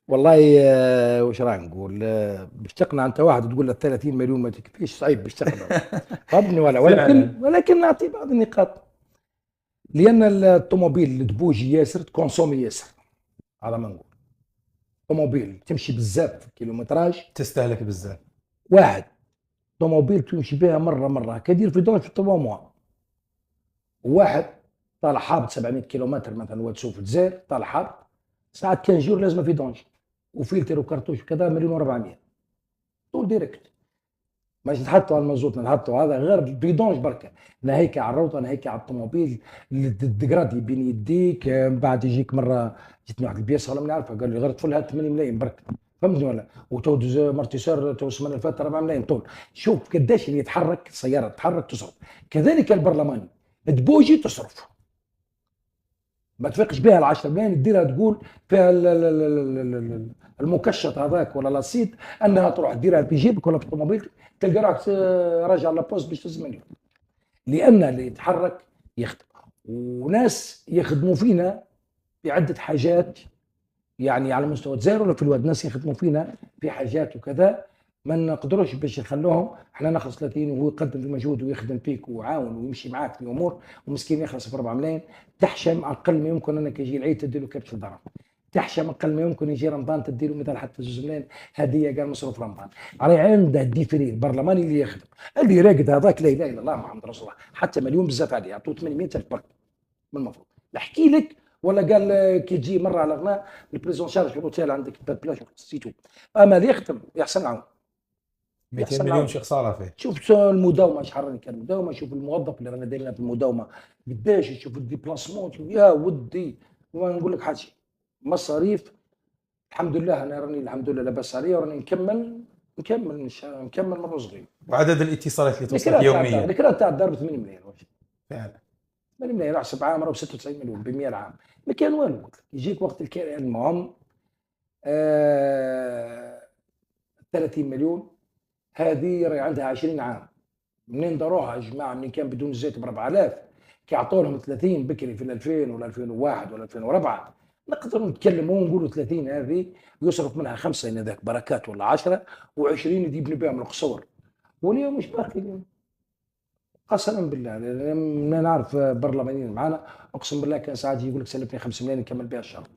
والله وش راح نقول، باش تقنع انت واحد تقول له 30 مليون ما تكفيش، صعيب باش تقنع. فهمتني ولا؟ فعلا. ولكن نعطي بعض النقاط. لان الطوموبيل تبوجي ياسر، تكونسومي ياسر، على ما نقول. طوموبيل تمشي بزاف في الكيلومتراج. تستهلك بزاف. واحد طوموبيل تمشي بها مره كدير في دون في 3 موا. وواحد طالع حابط 700 كيلومتر مثلا، هو تشوف الجزائر طالع حابط، ساعات كان جور لازمه في دونج وفلتر وكرتوش وكذا، مليون و400 طول ديريكت. ماشي تحطوا على المازوت، نحطوا هذا غير بيدونج بركه. ناهيك على الروطه، ناهيك على الطوموبيل اللي الديجرادي بين يديك، من بعد يجيك مره جتني واحد البياسه والله ما نعرفها، قال لي غير طفلها 8 ملايين برك. فهمتني ولا؟ وتو مرتيسور تو السمانه اللي فاتت 4 ملايين طول. شوف قداش اللي يتحرك سياره تتحرك تصرف. كذلك البرلماني تبوجي تصرف، ما تفيقش بها ال 10 ملايين تديرها تقول فيها المكشط هذاك ولا لاسيت، انها تروح تديرها في جيبك ولا في الطوموبيل، تلقى روحك راجع لابوست باش تهز مليون. لان اللي يتحرك يخدم، وناس يخدموا فينا في عده حاجات، يعني على مستوى الجزائر ولا في الواد، ناس يخدموا فينا في حاجات وكذا، ما نقدروش باش نخلوهم احنا نخلص 30 وهو يقدم في مجهود ويخدم فيك ويعاون ويمشي معاك في امور، ومسكين يخلص في 4 ملايين. تحشم اقل ما يمكن انك يجي العيد تدي له كبش الدرهم. تحشم اقل ما يمكن يجي رمضان تدي له مثلا حتى 2 ملايين هديه، قال مصروف رمضان. على عنده الديفري البرلماني اللي يخدم، اللي راقد هذاك لا اله الا الله محمد رسول الله، حتى مليون بزاف عليه يعطوه 800 الف برك من المفروض. نحكي لك ولا قال كي تجي مره على غناء البريزون شارج في الاوتيل عندك بلاش سيتو. اما اللي يخدم يحسن عون، 200 يحسن مليون عون. شي خساره فيه. شوف المداومه شحال راني كان المداومه، شوف الموظف اللي رانا دايرين في المداومه قداش، يشوف الديبلاسمون يا ودي. وما نقول لك حاجه، مصاريف الحمد لله، انا راني الحمد لله لاباس عليا وراني نكمل من رزقي. وعدد الاتصالات اللي توصلك يوميا. الكرا تاع الدار ب 8 ملايين، فعلا. 8 ملايين احسب عام راه ب 96 مليون ب 100 عام. ما كان والو، يجيك وقت الكيان. المهم 30 مليون هذه راهي عندها 20 عام. منين داروها يا جماعه؟ منين كان بدون الزيت ب 4000، كي عطوا لهم 30 بكري في 2000 ولا 2001 ولا 2004، نقدروا نتكلموا ونقولوا 30 هذه يصرف منها خمسه ان ذاك بركات ولا 10، و20 يبني بهم القصور. واليوم مش باقي اليوم. قسما بالله انا نعرف برلمانيين معانا، اقسم بالله كان ساعات يقول لك سلفني 5 ملايين نكمل بها الشهر.